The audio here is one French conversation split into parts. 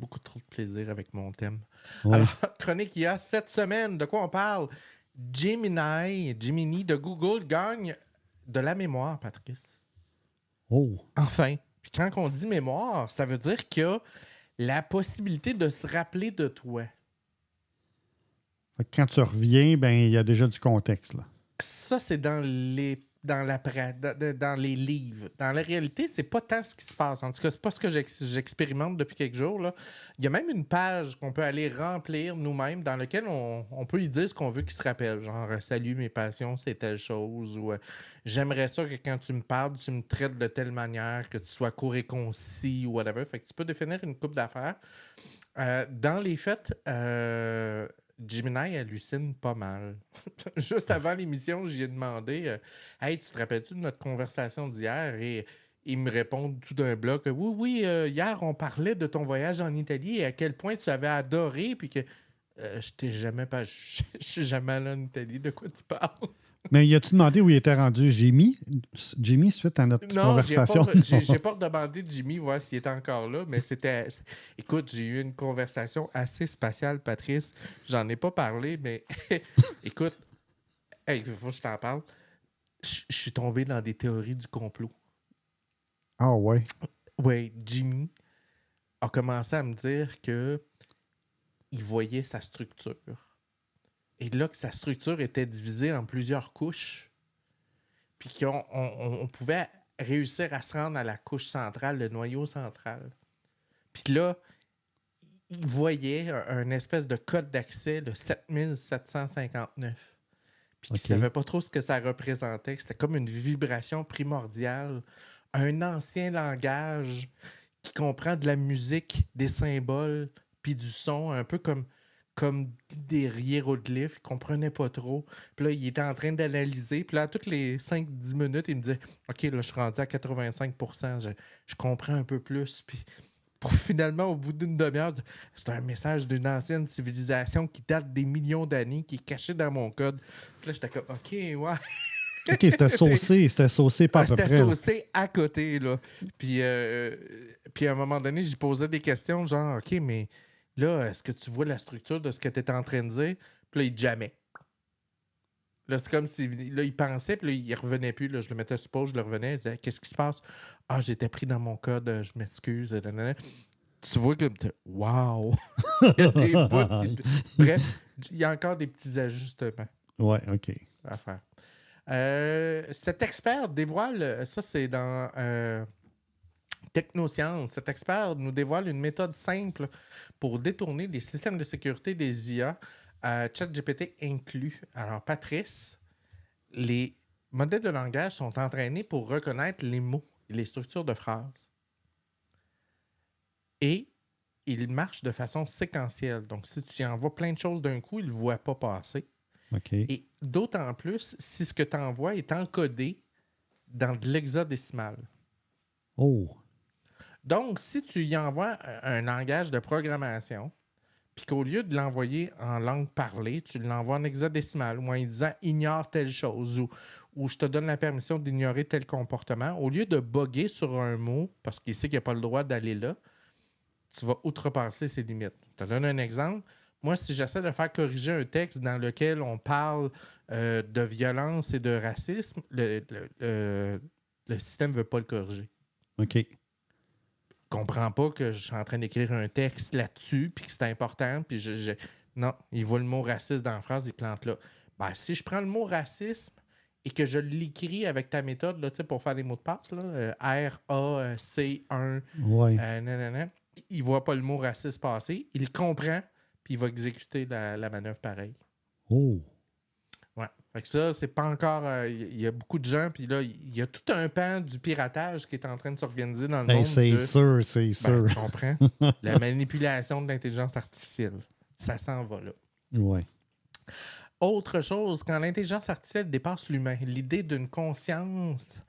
beaucoup trop de plaisir avec mon thème. Ouais. Alors, chronique il y a cette semaine, de quoi on parle? Gemini de Google gagne de la mémoire, Patrice. Oh. Enfin. Puis quand on dit mémoire, ça veut dire qu'il y a la possibilité de se rappeler de toi. Fait que quand tu reviens, ben il y a déjà du contexte, là. Ça, c'est dans les livres. Dans la réalité, c'est pas tant ce qui se passe. En tout cas, c'est pas ce que j'expérimente depuis quelques jours. Là. Il y a même une page qu'on peut aller remplir nous-mêmes dans laquelle on peut y dire ce qu'on veut qu'il se rappelle. Genre, salut, mes passions, c'est telle chose. Ou j'aimerais ça que quand tu me parles, tu me traites de telle manière, que tu sois court et concis ou whatever. Fait que tu peux définir une couple d'affaires. Dans les faits, Gemini hallucine pas mal. Juste avant l'émission, j'y ai demandé Hey, tu te rappelles-tu de notre conversation d'hier? Et il me répond tout d'un bloc Oui, hier, on parlait de ton voyage en Italie et à quel point tu avais adoré, puis que je t'ai jamais pas. Je suis jamais allé en Italie, de quoi tu parles? Mais y a-tu demandé où il était rendu Jimmy suite à notre Non, conversation? j'ai pas redemandé de Jimmy voir s'il était encore là, mais Écoute, j'ai eu une conversation assez spatiale, Patrice. J'en ai pas parlé, mais écoute, il faut que je t'en parle. Je suis tombé dans des théories du complot. Ah ouais. Oui, Jimmy a commencé à me dire que il voyait sa structure. Et là, que sa structure était divisée en plusieurs couches. Puis qu'on pouvait réussir à se rendre à la couche centrale, le noyau central. Puis là, il voyait un espèce de code d'accès de 7759. Puis qu'il ne savait pas trop ce que ça représentait. C'était comme une vibration primordiale, un ancien langage qui comprend de la musique, des symboles, puis du son, un peu comme des hiéroglyphes, il comprenait pas trop. Puis là, il était en train d'analyser. Puis là, toutes les 5-10 minutes, il me disait « OK, là, je suis rendu à 85%. Je comprends un peu plus. » Puis pour finalement, au bout d'une demi-heure, c'est un message d'une ancienne civilisation qui date des millions d'années, qui est caché dans mon code. Puis là, j'étais comme « OK, ouais. » OK, c'était saucé pas à peu C'était près. saucé à côté, là. Puis à un moment donné, j'y posais des questions, genre « OK, mais... » Là, est-ce que tu vois la structure de ce que tu étais en train de dire? Puis là, il jamais. Là, c'est comme si là, il pensait, puis là, il revenait plus. Là, je le mettais sur pause, je le revenais. Il disait qu'est-ce qui se passe? Ah, j'étais pris dans mon code, je m'excuse. Tu vois que. Wow! Il y a des bouts. Bref, il y a encore des petits ajustements Ouais, OK. à faire. Cet expert dévoile, ça c'est dans Technosciences, cet expert nous dévoile une méthode simple pour détourner les systèmes de sécurité des IA, ChatGPT inclus. Alors, Patrice, les modèles de langage sont entraînés pour reconnaître les mots et les structures de phrases. Et ils marchent de façon séquentielle. Donc, si tu y envoies plein de choses d'un coup, ils ne le voient pas passer. OK. Et d'autant plus si ce que tu envoies est encodé dans de l'hexadécimal. Oh. Donc, si tu y envoies un langage de programmation, puis qu'au lieu de l'envoyer en langue parlée, tu l'envoies en hexadécimal ou en disant « ignore telle chose » ou « je te donne la permission d'ignorer tel comportement », au lieu de bugger sur un mot, parce qu'il sait qu'il n'a pas le droit d'aller là, tu vas outrepasser ses limites. Je te donne un exemple. Moi, si j'essaie de faire corriger un texte dans lequel on parle de violence et de racisme, le système ne veut pas le corriger. OK. Comprends pas que je suis en train d'écrire un texte là-dessus, puis que c'est important, puis non, il voit le mot raciste dans la phrase, il plante là. Ben, si je prends le mot racisme et que je l'écris avec ta méthode là, pour faire les mots de passe, là, R-A-C-1, ouais. Il voit pas le mot raciste passer, il le comprend, puis il va exécuter la manœuvre pareille. Oh. Ouais. Fait que ça, c'est pas encore. Il y a beaucoup de gens, puis là, il y a tout un pan du piratage qui est en train de s'organiser dans le monde. C'est sûr. Tu comprends? La manipulation de l'intelligence artificielle. Ça s'en va là. Ouais. Autre chose, quand l'intelligence artificielle dépasse l'humain, l'idée d'une conscience,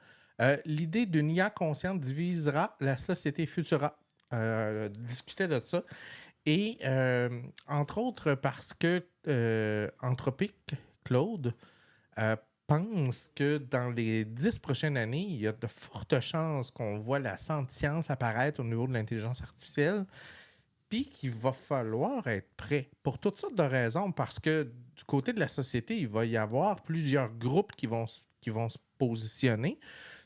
l'idée d'une IA consciente divisera la société futura. Discuter de ça. Et entre autres parce que Anthropic, Claude, pense que dans les 10 prochaines années, il y a de fortes chances qu'on voit la sentience apparaître au niveau de l'intelligence artificielle. puis qu'il va falloir être prêt pour toutes sortes de raisons, parce que du côté de la société, il va y avoir plusieurs groupes qui vont se positionner.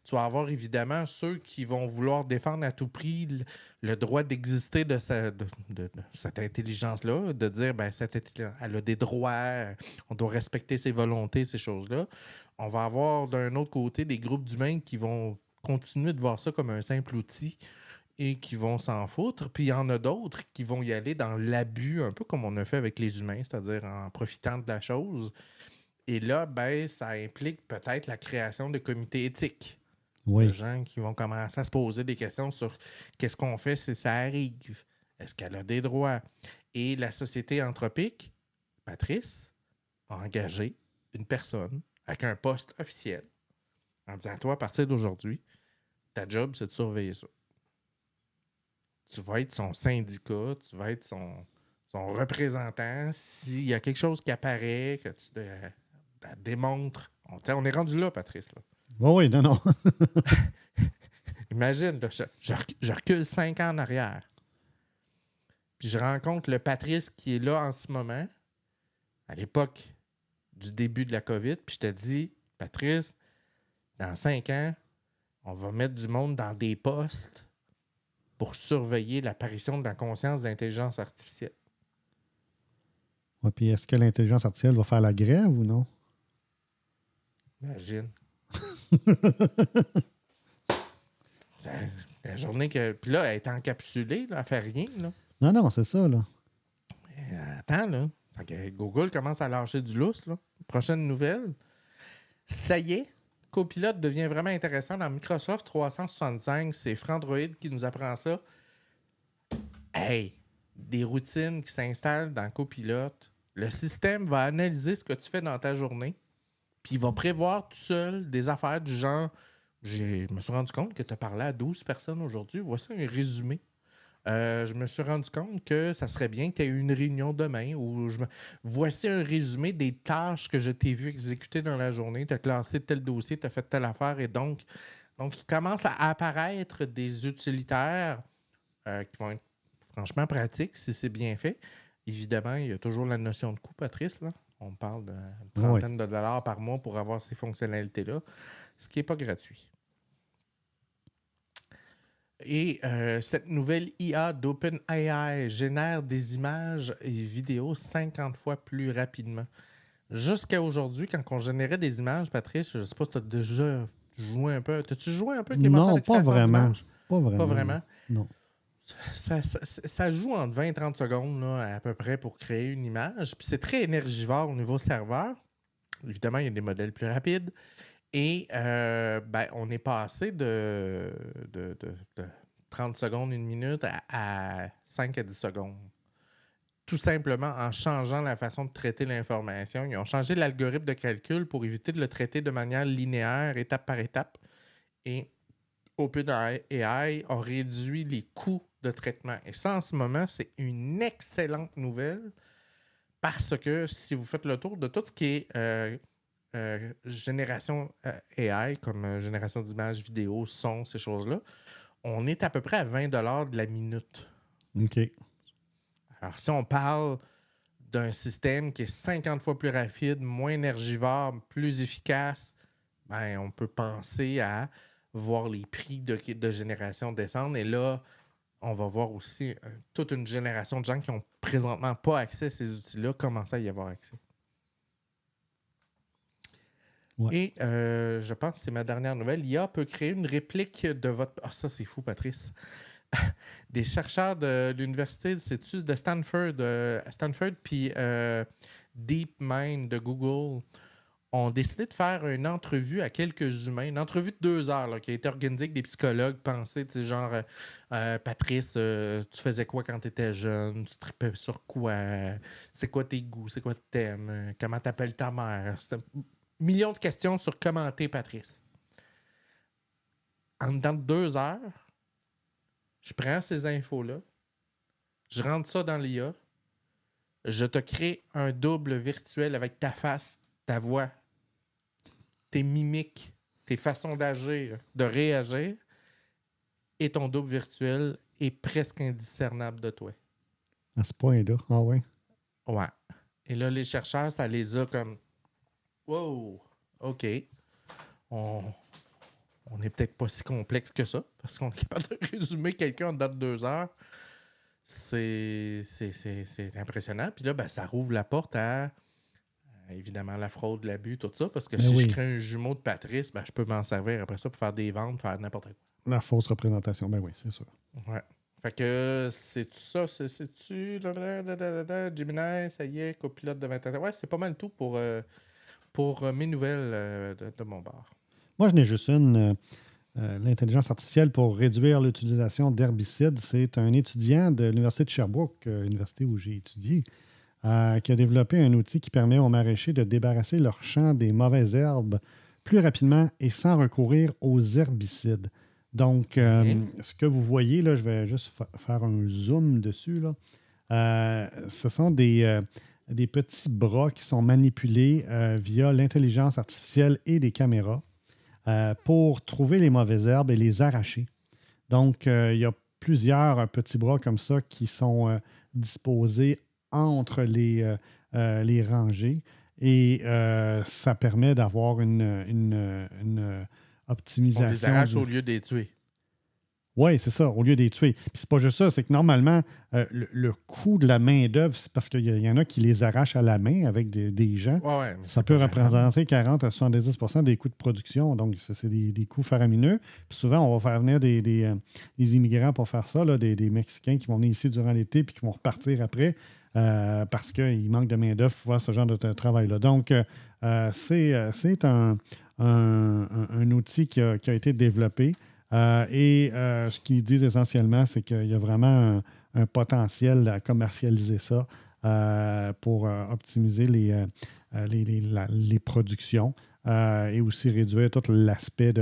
Tu vas avoir évidemment ceux qui vont vouloir défendre à tout prix le droit d'exister de cette intelligence-là, de dire, ben, elle a des droits, on doit respecter ses volontés, ces choses-là. On va avoir d'un autre côté des groupes d'humains qui vont continuer de voir ça comme un simple outil et qui vont s'en foutre. Puis il y en a d'autres qui vont y aller dans l'abus, un peu comme on a fait avec les humains, c'est-à-dire en profitant de la chose. Et là, ben, ça implique peut-être la création de comités éthiques. Oui. De gens qui vont commencer à se poser des questions sur qu'est-ce qu'on fait si ça arrive? Est-ce qu'elle a des droits? Et la société anthropique, Patrice, a engagé une personne avec un poste officiel en disant, toi, à partir d'aujourd'hui, ta job, c'est de surveiller ça. Tu vas être son syndicat, tu vas être son représentant. S'il y a quelque chose qui apparaît, que tu démontres. On est rendu là, Patrice. Là. Oui, non, non. Imagine, là, je recule 5 ans en arrière. Puis je rencontre le Patrice qui est là en ce moment, à l'époque du début de la COVID. Puis je te dis, Patrice, dans 5 ans, on va mettre du monde dans des postes pour surveiller l'apparition de la conscience d'intelligence artificielle. Ouais, puis est-ce que l'intelligence artificielle va faire la grève ou non? Imagine. La journée que. Puis là, elle est encapsulée, là, elle fait rien. Là. Non, non, c'est ça, là. Mais attends, là. Fait que Google commence à lâcher du lousse, là. Prochaine nouvelle. Ça y est, Copilot devient vraiment intéressant dans Microsoft 365. C'est Frandroid qui nous apprend ça. Hey! Des routines qui s'installent dans Copilot. Le système va analyser ce que tu fais dans ta journée. Puis il va prévoir tout seul des affaires du genre. Je me suis rendu compte que tu as parlé à 12 personnes aujourd'hui. Voici un résumé. Je me suis rendu compte que ça serait bien que tu aies une réunion demain où voici un résumé des tâches que je t'ai vu exécuter dans la journée. Tu as classé tel dossier, tu as fait telle affaire et donc il commence à apparaître des utilitaires qui vont être franchement pratiques si c'est bien fait. Évidemment, il y a toujours la notion de coût, Patrice. Là. On parle d'une trentaine de dollars par mois pour avoir ces fonctionnalités-là, ce qui n'est pas gratuit. Et cette nouvelle IA d'OpenAI génère des images et vidéos 50 fois plus rapidement. Jusqu'à aujourd'hui, quand on générait des images, Patrice, je ne sais pas si tu as déjà joué un peu. T'as-tu joué un peu avec les moteurs de création d'images? Pas vraiment. Pas vraiment. Non. Ça joue entre 20 et 30 secondes là, à peu près pour créer une image. Puis c'est très énergivore au niveau serveur. Évidemment, il y a des modèles plus rapides. Et on est passé de 30 secondes, une minute à 5 à 10 secondes. Tout simplement en changeant la façon de traiter l'information. Ils ont changé l'algorithme de calcul pour éviter de le traiter de manière linéaire, étape par étape. Et OpenAI a réduit les coûts de traitement. Et ça, en ce moment, c'est une excellente nouvelle parce que si vous faites le tour de tout ce qui est génération AI, comme génération d'images, vidéos, sons, ces choses-là, on est à peu près à 20 $ de la minute. OK. Alors, si on parle d'un système qui est 50 fois plus rapide, moins énergivore, plus efficace, ben, on peut penser à voir les prix de génération descendre. Et là, on va voir aussi toute une génération de gens qui n'ont présentement pas accès à ces outils-là commencer à y avoir accès. Ouais. Et je pense que c'est ma dernière nouvelle. l'IA peut créer une réplique de votre... Ah, ça, c'est fou, Patrice. Des chercheurs de l'université de Stanford puis DeepMind de Google ont décidé de faire une entrevue à quelques humains, une entrevue de 2 heures là, qui a été organisée avec des psychologues pensés, tu sais, genre Patrice, tu faisais quoi quand tu étais jeune? Tu tripais sur quoi? C'est quoi tes goûts? C'est quoi t'aimes? Comment t'appelles ta mère? C'était millions de questions sur comment t'es, Patrice. En dedans de 2 heures, je prends ces infos-là, je rentre ça dans l'IA, je te crée un double virtuel avec ta face, ta voix, tes mimiques, tes façons d'agir, de réagir, et ton double virtuel est presque indiscernable de toi. À ce point-là. Ah ouais. Ouais. Et là, les chercheurs, ça les a comme... Wow! OK. On, on n'est peut-être pas si complexe que ça, parce qu'on est capable de résumer quelqu'un en date de 2 heures. C'est impressionnant. Puis là, ben, ça rouvre la porte à, évidemment, la fraude, l'abus, tout ça, parce que Ben si je oui, crée un jumeau de Patrice, ben, je peux m'en servir après ça pour faire des ventes, faire n'importe la fausse représentation. Ben oui, c'est sûr. quoi. Ouais. Fait que c'est-tu ça? C'est-tu... Gemini, ça y est, copilote de 21 ans. Ouais, c'est pas mal tout pour mes nouvelles de mon bar. Moi, je n'ai juste une. L'intelligence artificielle pour réduire l'utilisation d'herbicides. C'est un étudiant de l'Université de Sherbrooke, université où j'ai étudié, qui a développé un outil qui permet aux maraîchers de débarrasser leur champ des mauvaises herbes plus rapidement et sans recourir aux herbicides. Donc, ce que vous voyez, là, je vais juste faire un zoom dessus. Là. Ce sont des petits bras qui sont manipulés via l'intelligence artificielle et des caméras pour trouver les mauvaises herbes et les arracher. Donc, il y a plusieurs petits bras comme ça qui sont disposés entre les rangées et ça permet d'avoir une On les optimisation. arrache au lieu de les tuer. Oui, c'est ça, au lieu de les tuer. Puis c'est pas juste ça, c'est que normalement, le coût de la main-d'œuvre, c'est parce qu'il y en a qui les arrachent à la main avec des gens. Ouais, mais Ça c'est peut pas gênant. représenter 40 à 70 des coûts de production. Donc, c'est des coûts faramineux. Puis souvent, on va faire venir des immigrants pour faire ça, là, des Mexicains qui vont venir ici durant l'été puis qui vont repartir après parce qu'il manque de main-d'œuvre pour faire ce genre de travail-là. Donc, c'est un outil qui a été développé. Ce qu'ils disent essentiellement, c'est qu'il y a vraiment un potentiel à commercialiser ça pour optimiser les productions et aussi réduire tout l'aspect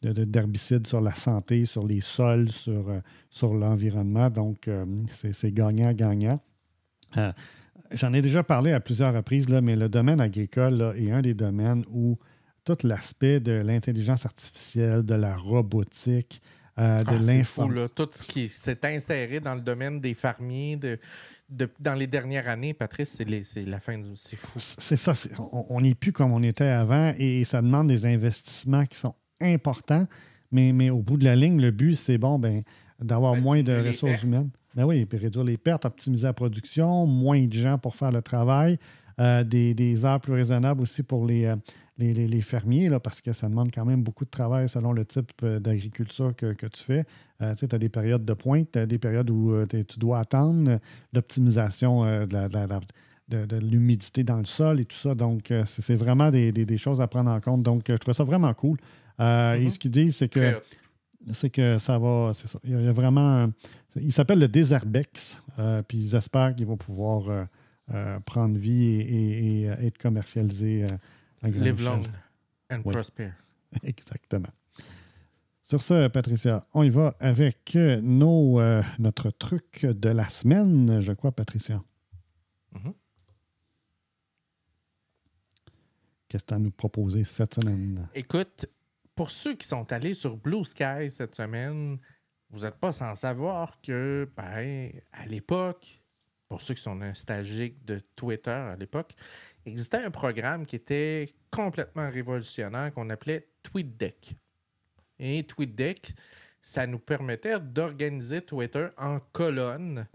d'herbicides sur la santé, sur les sols, sur l'environnement. Donc, c'est gagnant-gagnant. J'en ai déjà parlé à plusieurs reprises, là, mais le domaine agricole là, est un des domaines où tout l'aspect de l'intelligence artificielle, de la robotique, de C'est fou, l'informatique. là. Tout ce qui s'est inséré dans le domaine des fermiers dans les dernières années, Patrice, c'est la fin du... C'est fou. C'est ça. On n'est plus comme on était avant et ça demande des investissements qui sont importants. Mais au bout de la ligne, le but, c'est bon, ben, d'avoir moins de Diminuer les ressources pertes. humaines. Ben oui, puis réduire les pertes, optimiser la production, moins de gens pour faire le travail, des heures plus raisonnables aussi pour les fermiers, là, parce que ça demande quand même beaucoup de travail selon le type d'agriculture que tu fais. Tu sais, tu as des périodes de pointe, tu as des périodes où tu dois attendre, l'optimisation de l'humidité dans le sol et tout ça. Donc, c'est vraiment des choses à prendre en compte. Donc, je trouve ça vraiment cool. Et ce qu'ils disent, Très hot. c'est que ça va. C'est ça. Il y a vraiment. Il s'appelle le Desherbex. Puis ils espèrent qu'il va pouvoir prendre vie et être commercialisé à grande Live échelle. long and Oui, prosper. exactement. Sur ce, Patricia, on y va avec notre truc de la semaine, je crois, Patricia. Mhm. Qu'est-ce que tu as à nous proposer cette semaine? Écoute, pour ceux qui sont allés sur Blue Sky cette semaine, vous n'êtes pas sans savoir que, ben, à l'époque, pour ceux qui sont nostalgiques de Twitter à l'époque, existait un programme qui était complètement révolutionnaire qu'on appelait TweetDeck. Et TweetDeck, ça nous permettait d'organiser Twitter en colonnes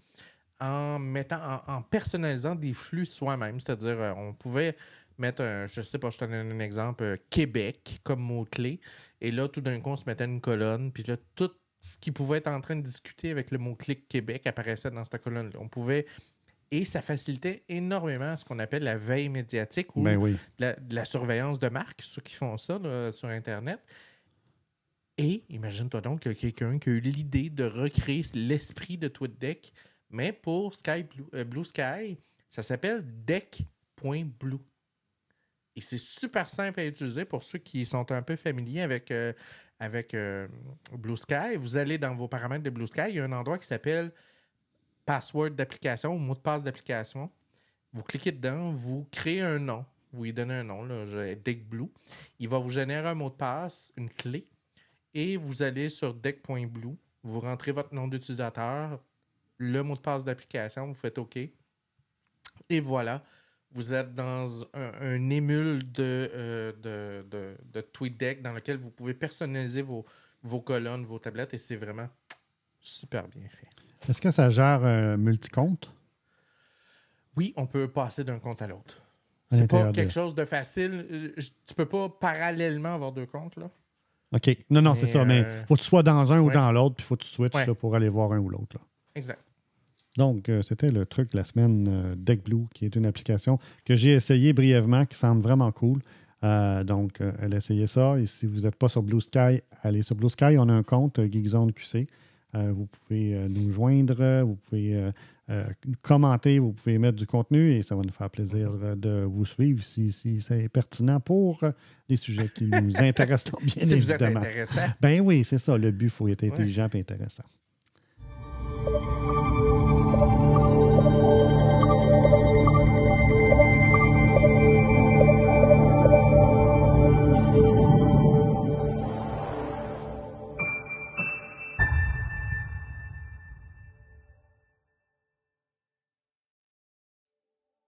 en personnalisant des flux soi-même. C'est-à-dire, on pouvait mettre je sais pas, je te donne un exemple, Québec comme mot-clé. Et là, tout d'un coup, on se mettait une colonne. Puis là, tout ce qui pouvait être en train de discuter avec le mot-clé Québec apparaissait dans cette colonne-là. On pouvait. Et ça facilitait énormément ce qu'on appelle la veille médiatique Ben ou oui. de la surveillance de marque, ceux qui font ça là, sur Internet. Et imagine-toi donc qu'il y a quelqu'un qui a eu l'idée de recréer l'esprit de TweetDeck, mais pour Blue Sky, ça s'appelle deck.blue. Et c'est super simple à utiliser pour ceux qui sont un peu familiers avec Blue Sky. Vous allez dans vos paramètres de Blue Sky, il y a un endroit qui s'appelle password d'application ou mot de passe d'application. Vous cliquez dedans, vous créez un nom. Vous lui donnez un nom, là, DeckBlue. Il va vous générer un mot de passe, une clé. Et vous allez sur deck.blue, vous rentrez votre nom d'utilisateur, le mot de passe d'application, vous faites OK. Et voilà, vous êtes dans un émule de TweetDeck dans lequel vous pouvez personnaliser vos colonnes, vos tablettes, et c'est vraiment super bien fait. Est-ce que ça gère multi-compte? Oui, on peut passer d'un compte à l'autre. À C'est pas l'intérieur quelque chose de facile. Tu peux pas parallèlement avoir deux comptes, là. OK. Non, Mais, c'est ça. Mais faut que tu sois dans un ou ouais. dans l'autre, puis il faut que tu switches Ouais. là, pour aller voir un ou l'autre. Là. Exact. Donc, c'était le truc de la semaine DeckBlue, qui est une application que j'ai essayée brièvement, qui semble vraiment cool. Donc, elle a essayé ça. Et si vous n'êtes pas sur Blue Sky, allez sur Blue Sky. On a un compte Geekzone QC. Vous pouvez nous joindre, vous pouvez commenter, vous pouvez mettre du contenu et ça va nous faire plaisir de vous suivre si c'est pertinent pour les sujets qui nous intéressent bien si vous êtes évidemment. intéressant. Ben oui, c'est ça. Le but, il faut être intelligent et intéressant.